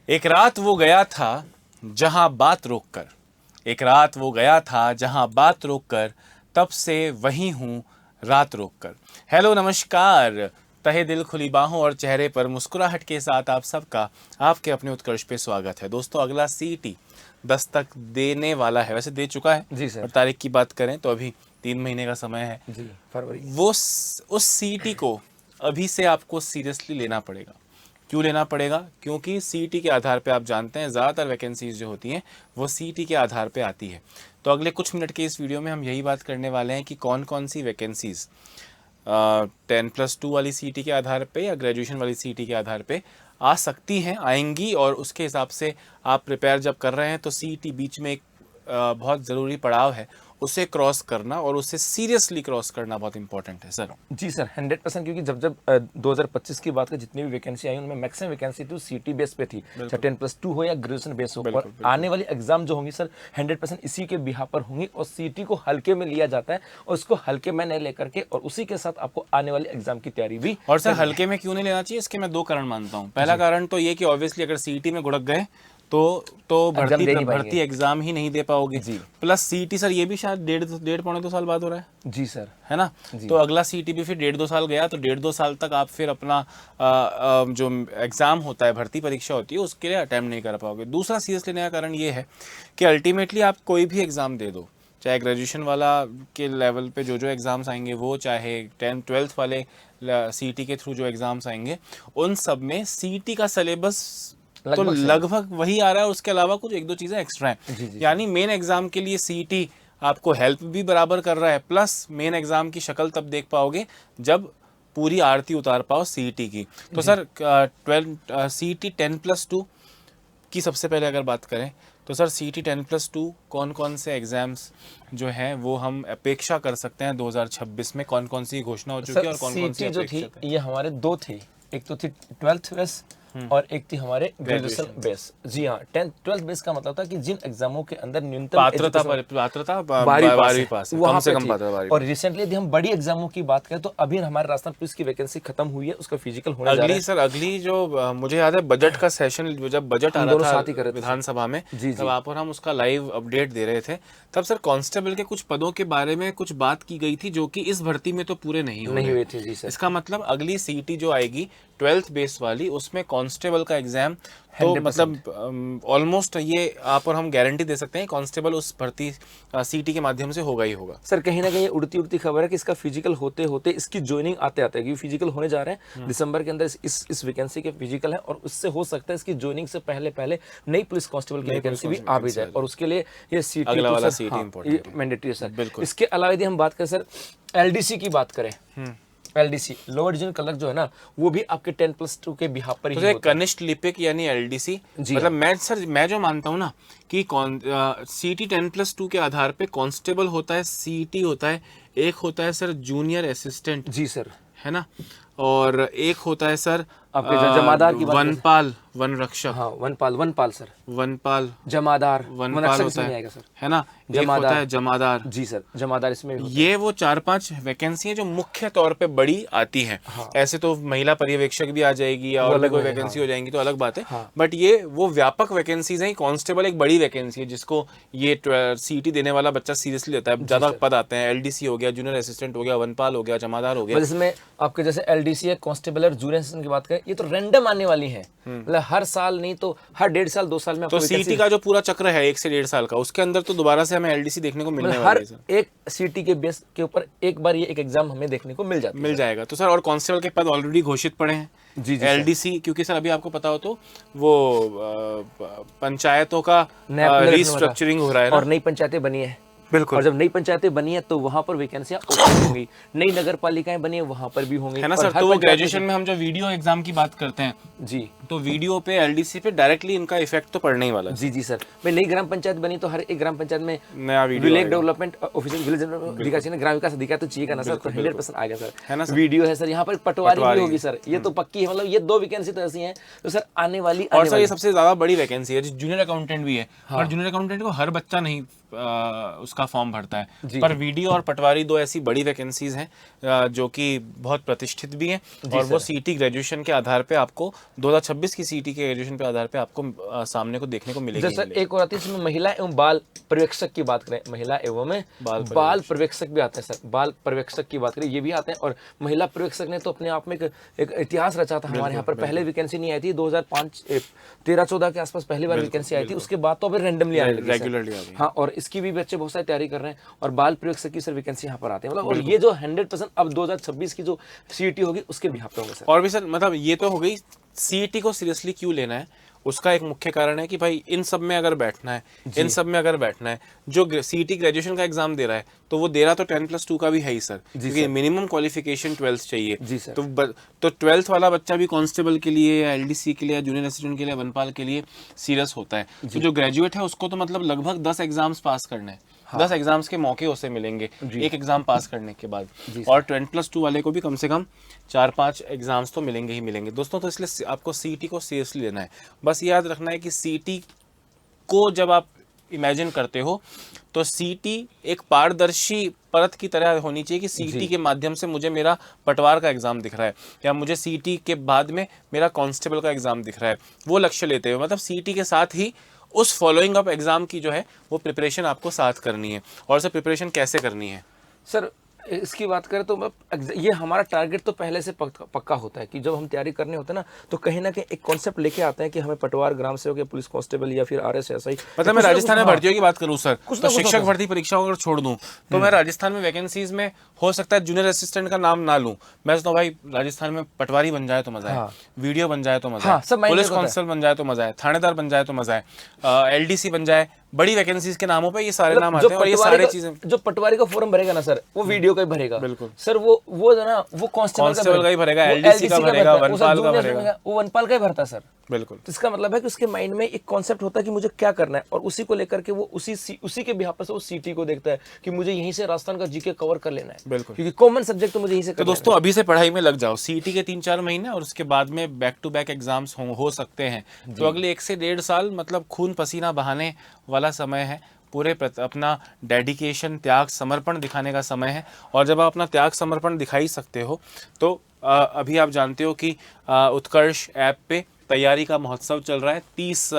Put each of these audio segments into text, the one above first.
एक रात वो गया था जहां बात रोककर, एक रात वो गया था जहां बात रोककर, तब से वही हूँ रात रोककर। हेलो नमस्कार, तहे दिल खुली बाहों और चेहरे पर मुस्कुराहट के साथ आप सबका आपके अपने उत्कर्ष पे स्वागत है। दोस्तों अगला सीईटी दस्तक देने वाला है, वैसे दे चुका है जी सर। और तारीख की बात करें तो अभी 3 महीने का समय है जी फरवरी। वो उस सीईटी को अभी से आपको सीरियसली लेना पड़ेगा। क्यों लेना पड़ेगा? क्योंकि सीईटी के आधार पे आप जानते हैं ज़्यादातर वैकेंसीज जो होती हैं वो सीईटी के आधार पे आती है। तो अगले कुछ मिनट के इस वीडियो में हम यही बात करने वाले हैं कि कौन कौन सी वैकेंसीज 10+2 वाली सीईटी के आधार पे या ग्रेजुएशन वाली सीईटी के आधार पे आ सकती हैं, आएंगी, और उसके हिसाब से आप प्रिपेयर जब कर रहे हैं तो सीईटी बीच में एक बहुत ज़रूरी पड़ाव है, उसे क्रॉस करना और उसे सीरियसली क्रॉस करना बहुत इंपॉर्टेंट है। सर जी सर 100%, क्योंकि जब 2025 की बात करें जितनी भी वैकेंसी आई उनमें मैक्सिमम वैकेंसी तो सीटी बेस पे थी, चाहे 10+2 हो या ग्रेजुएशन बेस हो। और आने वाली एग्जाम जो होंगी सर 100% इसी के बिहार पर होंगी और सीटी को हल्के में लिया जाता है और उसको हल्के में नहीं लेकर के और उसी के साथ आपको आने वाली एग्जाम की तैयारी भी। और सर हल्के में क्यों नहीं लेना चाहिए, इसके मैं 2 कारण मानता हूँ। पहला कारण तो ये कि ऑब्वियसली अगर सीईटी में गुड़क गए तो भर्ती एग्जाम ही नहीं दे पाओगे। प्लस सीईटी सर ये भी शायद 1.5-1.5 साल बाद हो रहा है। जी सर, है ना। तो अगला सीईटी भी फिर 1.5-2 साल गया तो 1.5-2 साल तक आप फिर अपना जो एग्जाम होता है, भर्ती परीक्षा होती है, उसके लिए अटेम्प्ट नहीं कर पाओगे। दूसरा सीरियस लेने का कारण ये है कि अल्टीमेटली आप कोई भी एग्जाम दे दो, चाहे ग्रेजुएशन वाला के लेवल पे जो एग्ज़ाम्स आएंगे वो, चाहे 10th-12th वाले सीईटी के थ्रू जो एग्ज़ाम्स आएंगे, उन सब में सीईटी का सिलेबस तो लगभग वही आ रहा है, उसके अलावा कुछ 1-2 चीज़ें एक्स्ट्रा हैं। यानी मेन एग्ज़ाम के लिए सीईटी आपको हेल्प भी बराबर कर रहा है, प्लस मेन एग्ज़ाम की शक्ल तब देख पाओगे जब पूरी आरती उतार पाओ सीईटी की। तो सर सीईटी 10+2 की सबसे पहले अगर बात करें तो सर सीईटी 10+2 कौन कौन से एग्जाम्स जो हैं वो हम अपेक्षा कर सकते हैं 2026 में? कौन कौन सी घोषणा हो चुकी है और कौन कौन सी जो थी ये हमारे 2 थे, एक तो थी 12th बेस और एक थी हमारे ग्रेजुएशन बेस। जी हाँ, 12th बेस का मतलब था कि जिन एग्जामों के अंदर न्यूनतम पात्रता 12वीं पास है, कम से कम पात्रता। और रिसेंटली यदि हम बड़ी एग्जामों की बात करें तो अभी हमारे राजस्थान पुलिस की वैकेंसी खत्म हुई है, उसका फिजिकल होने जा रहा है। सर अगली जो मुझे याद है बजट का सेशन, जब बजट आ रहा था विधानसभा में, तब आप और हम उसका लाइव अपडेट दे रहे थे। तब सर कांस्टेबल के कुछ पदों के बारे में कुछ बात की गई थी जो कि इस भर्ती में तो पूरे नहीं हुए थे। जी सर, इसका मतलब अगली सीईटी जो आएगी 12th बेस वाली, उसमें कांस्टेबल का एग्जाम तो मतलब ऑलमोस्ट ये आप और हम गारंटी दे सकते हैं कांस्टेबल उस भर्ती सीईटी के माध्यम से होगा ही होगा। सर कहीं ना कहीं उड़ती उड़ती खबर है कि इसका फिजिकल होते होते इसकी ज्वाइनिंग आते आते, क्योंकि फिजिकल होने जा रहे हैं दिसंबर के अंदर, इस वैकेंसी के फिजिकल है और उससे हो सकता है इसकी ज्वाइनिंग से पहले नई पुलिस कांस्टेबल की वैकेंसी भी आ भी जाए और उसके लिए ये सीईटी अगला वाला सीईटी इंपॉर्टेंट मैंडेटरी है सर। इसके अलावा यदि हम बात करें सर एलडीसी की बात करें, एलडीसी लोअर डिवीजन क्लर्क जो है ना वो भी आपके 10+2 के बिहार पर ही तो कनिष्ठ लिपिक यानी एलडीसी। मतलब मैं जो मानता हूँ ना कि सीईटी 10+2 के आधार पे कांस्टेबल होता है, सीईटी होता है, एक होता है सर जूनियर असिस्टेंट, जी सर, है ना, और एक होता है सर आपके जमादार की वनपाल, वन रक्षक। हाँ, वनपाल सर, वनपाल, जमादार, वनपाल होता है, है ना, एक होता है जमादार। जी सर, जमादार इसमें ये वो 4-5 वैकेंसी है जो मुख्य तौर पे बड़ी आती हैं। ऐसे तो महिला पर्यवेक्षक भी आ जाएगी या और भी कोई वैकेंसी हो जाएंगी तो अलग बात है, बट ये वो व्यापक वैकेंसीज हैं। कांस्टेबल एक बड़ी वैकेंसी है जिसको ये सीईटी देने वाला बच्चा सीरियसली लेता है। ज्यादा पद आते हैं, एलडीसी हो गया, जूनियर असिस्टेंट हो गया, वनपाल हो गया, जमादार हो गया। जिसमें आपके जैसे एलडीसी है, कांस्टेबल और जूनियर असिस्टेंट की बात करें, ये तो रैंडम आने वाली है, मतलब हर साल नहीं तो हर 1.5 साल 2 साल में। तो सीईटी का जो पूरा चक्र है 1 से 1.5 साल का, उसके अंदर तो दोबारा से हमें एलडीसी देखने को मिलने वाला है। हर एक सीईटी के बेस के ऊपर एक बार ये एक एग्जाम हमें देखने को मिल जाएगा। तो सर और कांस्टेबल के पद ऑलरेडी घोषित पड़े हैं। जी एलडीसी, क्योंकि सर अभी आपको पता हो तो वो पंचायतों का रीस्ट्रक्चरिंग हो रहा है और नई पंचायतें बनी है। बिल्कुल। और जब नई पंचायतें बनी है तो वहां पर वैकेंसियां ओपन होंगी, नई नगर पालिकाएं बनी है वहां पर भी होंगी, है ना सर। तो ग्रेजुएशन में हम जो वीडियो एग्जाम की बात करते हैं जी, तो वीडियो पे एलडीसी पे डायरेक्टली इनका इफेक्ट तो पड़ने ही वाला है। जी सर। भाई नई ग्राम पंचायत बनी तो हर एक ग्राम पंचायत में नया विलेज डेवलपमेंट ऑफिसर, विलेज अधिकारी, ग्राम विकास अधिकारी तो चाहिए ना सर, तो 100% आएगा सर, है ना। वीडियो है सर, यहाँ पर पटवारी भी होगी सर, ये तो पक्की है। मतलब ये 2 वैकेंसी तो ऐसी हैं तो सर आने वाली। और सर ये सबसे ज्यादा बड़ी वैकेंसी है, जूनियर अकाउंटेंट भी है। और जूनियर अकाउंटेंट को हर बच्चा नहीं उसका फॉर्म भरता है, पर वीडियो और पटवारी 2 ऐसी बड़ी वैकेंसीज हैं जो कि बहुत प्रतिष्ठित भी हैं और वो सीईटी ग्रेजुएशन के आधार पे आपको 2026 की सीईटी के ग्रेजुएशन पे आधार पे आपको सामने को देखने को मिलेगी। जैसे एक और आती है इसमें महिला एवं बाल पर्यवेक्षक की बात करें, महिला एवं बाल पर्यवेक्षक भी आते हैं सर, बाल पर्यवेक्षक की बात करें ये भी आते हैं। और महिला पर्यवेक्षक ने तो अपने आप में एक इतिहास रचा था। हमारे यहाँ पर पहले वैकेंसी नहीं आई थी, 2013-14 के आसपास पहली बार वैकेंसी आई थी, उसके बाद तो अभी रैंडमली आने लगी, रेगुलरली आ गई। हाँ, और इसकी भी बच्चे बहुत सारी तैयारी कर रहे हैं और बाल पर्यवेक्षक की सर वैकेंसी यहाँ पर आते हैं, मतलब। और ये जो 100% अब 2026 की जो सीईटी होगी उसके बिहाफ पे होगा सर। और भी सर मतलब ये तो हो गई सीईटी को सीरियसली क्यों लेना है, उसका एक मुख्य कारण है कि भाई इन सब में अगर बैठना है, इन सब में अगर बैठना है, जो सीईटी ग्रेजुएशन का एग्जाम दे रहा है तो वो दे रहा तो 10+2 का भी है ही सर, क्योंकि मिनिमम क्वालिफिकेशन 12th चाहिए जी सर। तो 12th वाला बच्चा भी कांस्टेबल के लिए या एलडीसी के लिए या जूनियर असिस्टेंट के लिए वनपाल के लिए सीरियस होता है। तो जो ग्रेजुएट है उसको तो मतलब लगभग 10 एग्जाम्स पास करने हैं, 10 एग्जाम्स के मौके उसे मिलेंगे एक एग्जाम पास करने के बाद, और 10+2 वाले को भी कम से कम 4-5 एग्जाम्स तो मिलेंगे ही मिलेंगे दोस्तों। तो इसलिए आपको सीईटी को सीरियसली लेना है। बस याद रखना है कि सीईटी को जब आप इमेजिन करते हो तो सीईटी एक पारदर्शी परत की तरह होनी चाहिए कि सीईटी के माध्यम से मुझे मेरा पटवार का एग्जाम दिख रहा है या मुझे सीईटी के बाद में मेरा कांस्टेबल का एग्जाम दिख रहा है, वो लक्ष्य लेते हुए मतलब सीईटी के साथ ही उस फॉलोइंग अप एग्जाम की जो है वो प्रिपरेशन आपको साथ करनी है। और सर प्रिपरेशन कैसे करनी है सर? इसकी बात करें तो ये हमारा टारगेट तो पहले से पक्का होता है कि जब हम तैयारी करने होते हैं ना तो कहीं ना कहीं एक कॉन्सेप्ट लेके आते हैं कि हमें पटवार, ग्राम सेवक या पुलिस कांस्टेबल या फिर आरएसएसआई, मतलब मैं राजस्थान में भर्तियों की बात करूं सर तो शिक्षक भर्ती परीक्षाओं अगर छोड़ दूं तो मैं राजस्थान में वैकेंसीज में हो सकता है जूनियर असिस्टेंट का नाम ना लूं, मैं तो भाई राजस्थान में पटवारी बन जाए तो मजा है, वीडियो बन जाए तो मजा है, पुलिस कांस्टेबल बन जाए तो मजा है, थानेदार बन जाए तो मजा है, एलडीसी बन जाए, बड़ी वैकेंसीज के नामों पे ये सारे नाम आते हैं। और ये सारे चीजें जो पटवारी का फॉर्म भरेगा ना सर वो वीडियो का ही भरेगा बिल्कुल सर, वो जो ना वो कांस्टेबल का ही भरेगा, एलडीसी का भरेगा, वनपाल का भरेगा, वो वनपाल का ही भरता सर। बिल्कुल। तो इसका मतलब है कि उसके माइंड में एक कॉन्सेप्ट होता है कि मुझे क्या करना है और उसी को लेकर के वो उसी के बिहाफ से वो सीटी को देखता है कि मुझे यहीं से राजस्थान का जीके कवर कर लेना है। बिल्कुल, क्योंकि कॉमन सब्जेक्ट तो मुझे यहीं से तो दोस्तों अभी से पढ़ाई में लग जाओ, सीटी के 3-4 महीने और उसके बाद में बैक टू बैक एग्जाम्स हो सकते हैं। तो अगले 1 से 1.5 साल मतलब खून पसीना बहाने वाला समय है, पूरे अपना डेडिकेशन, त्याग, समर्पण दिखाने का समय है। और जब आप अपना त्याग समर्पण दिखा ही सकते हो तो अभी आप जानते हो कि उत्कर्ष ऐप पे तैयारी का महोत्सव चल रहा है। 30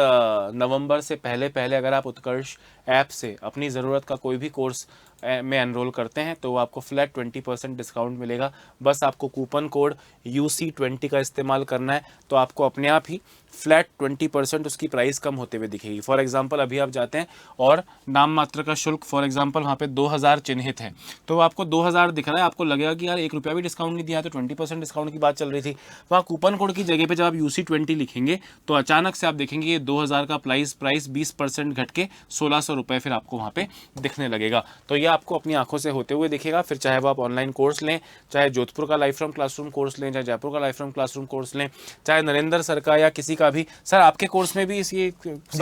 नवंबर से पहले अगर आप उत्कर्ष ऐप से अपनी ज़रूरत का कोई भी कोर्स में एनरोल करते हैं तो आपको फ्लैट 20% डिस्काउंट मिलेगा। बस आपको कूपन कोड UC20 का इस्तेमाल करना है तो आपको अपने आप ही फ्लैट 20% उसकी प्राइस कम होते हुए दिखेगी। फॉर एग्जांपल अभी आप जाते हैं और नाम मात्र का शुल्क फॉर एग्जांपल वहाँ पे 2000 चिन्हित है तो आपको 2000 दिख रहा है, आपको लगेगा कि यार 1 रुपया भी डिस्काउंट नहीं दिया, तो 20% डिस्काउंट की बात चल रही थी। वहाँ कूपन कोड की जगह पे जब आप UC20 लिखेंगे तो अचानक से आप देखेंगे ये 2000 का प्राइस 20% घट के 1600 रुपये फिर आपको वहाँ पे दिखने लगेगा। तो ये आपको अपनी आंखों से होते हुए दिखेगा। फिर चाहे वो आप ऑनलाइन कोर्स लें, चाहे जोधपुर का लाइफ फ्रॉम क्लासरूम कोर्स लें, चाहे जयपुर का लाइफ फ्रॉम क्लासरूम कोर्स लें, चाहे नरेंद्र सर का या किसी का भी। सर आपके कोर्स में भी इसी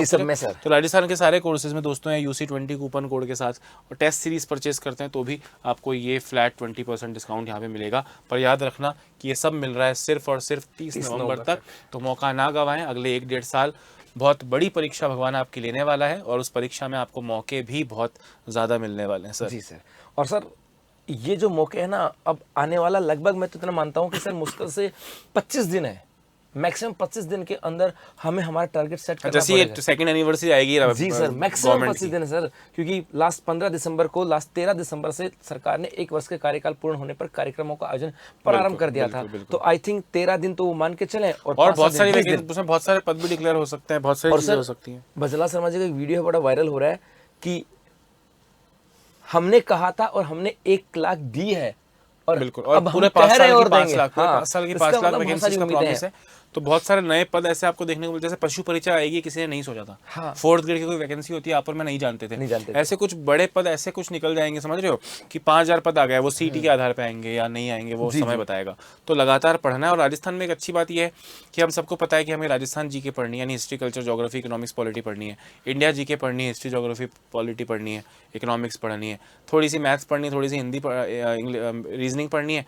सब में सर, तो राजस्थान के सारे कोर्सेज में दोस्तों है UC20 कूपन कोड के साथ। और टेस्ट सीरीज परचेज करते हैं तो भी आपको ये फ्लैट 20% डिस्काउंट यहाँ पे मिलेगा। पर याद रखना कि ये सब मिल रहा है सिर्फ और सिर्फ 30 नवंबर तक। तो मौका ना गंवाएं, अगले 1-1.5 साल बहुत बड़ी परीक्षा भगवान आपकी लेने वाला है और उस परीक्षा में आपको मौके भी बहुत ज़्यादा मिलने वाले हैं सर। जी सर। और सर ये जो मौके है ना अब आने वाला लगभग मैं तो इतना मानता हूँ कि सर मुश्किल से 25 दिन है, मैक्सिमम 25 दिन के अंदर हमें हमारा टारगेट सेट करना पड़ेगा। जैसे सेकंड एनिवर्सरी आएगी जी सर, मैक्सिमम 25 दिन है सर, क्योंकि लास्ट 15 दिसंबर को 13 दिसंबर से सरकार ने 1 वर्ष के कार्यकाल पूर्ण होने पर कार्यक्रमों का आयोजन प्रारंभ कर दिया था। तो आई थिंक 13 दिन तो वो मान के चले और बहुत सारी उसमें बहुत सारे पद भी डिक्लेयर हो सकते हैं, बहुत सारी चीजें हो सकती हैं। भजला शर्मा जी का एक वीडियो बड़ा वायरल हो रहा है कि हमने कहा था और हमने 1 लाख दी है और बिल्कुल, और अब पूरे 5 साल की 5 लाख, 5 साल की 5 लाख वैकेंसी का प्रॉमिस है। तो बहुत सारे नए पद ऐसे आपको देखने को मिलते हैं, जैसे पशु परिचय आएगी, किसी ने नहीं सोचा था। हाँ। 4th ग्रेड की कोई वैकेंसी होती है आप और मैं नहीं जानते थे। ऐसे कुछ बड़े पद ऐसे कुछ निकल जाएंगे, समझ रहे हो कि 5000 पद आ गए, वो सीटी के आधार पे आएंगे या नहीं आएंगे वो समय बताएगा। तो लगातार पढ़ना है। और राजस्थान में एक अच्छी बात यह है कि हम सबको पता है कि हमें राजस्थान जीके पढ़नी है, यानी history, culture, geography, economics, polity पढ़नी है। इंडिया जीके पढ़नी है, हिस्ट्री, ज्योग्राफी, पॉलिटी पढ़नी है, इकोनॉमिक्स पढ़नी है, थोड़ी सी मैथ्स पढ़नी है, थोड़ी सी हिंदी, रीजनिंग पढ़नी है।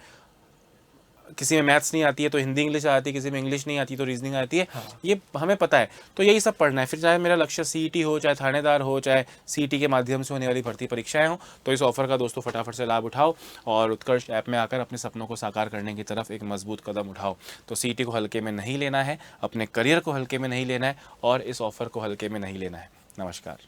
किसी में मैथ्स नहीं आती है तो हिंदी इंग्लिश आती है, किसी में इंग्लिश नहीं आती तो रीजनिंग आती है, ये हमें पता है। तो यही सब पढ़ना है। फिर चाहे मेरा लक्ष्य सीईटी हो, चाहे थानेदार हो, चाहे सीईटी के माध्यम से होने वाली भर्ती परीक्षाएं हो, तो इस ऑफर का दोस्तों फटाफट से लाभ उठाओ और उत्कर्ष ऐप में आकर अपने सपनों को साकार करने की तरफ एक मजबूत कदम उठाओ। तो सीईटी को हल्के में नहीं लेना है, अपने करियर को हल्के में नहीं लेना है और इस ऑफर को हल्के में नहीं लेना है। नमस्कार।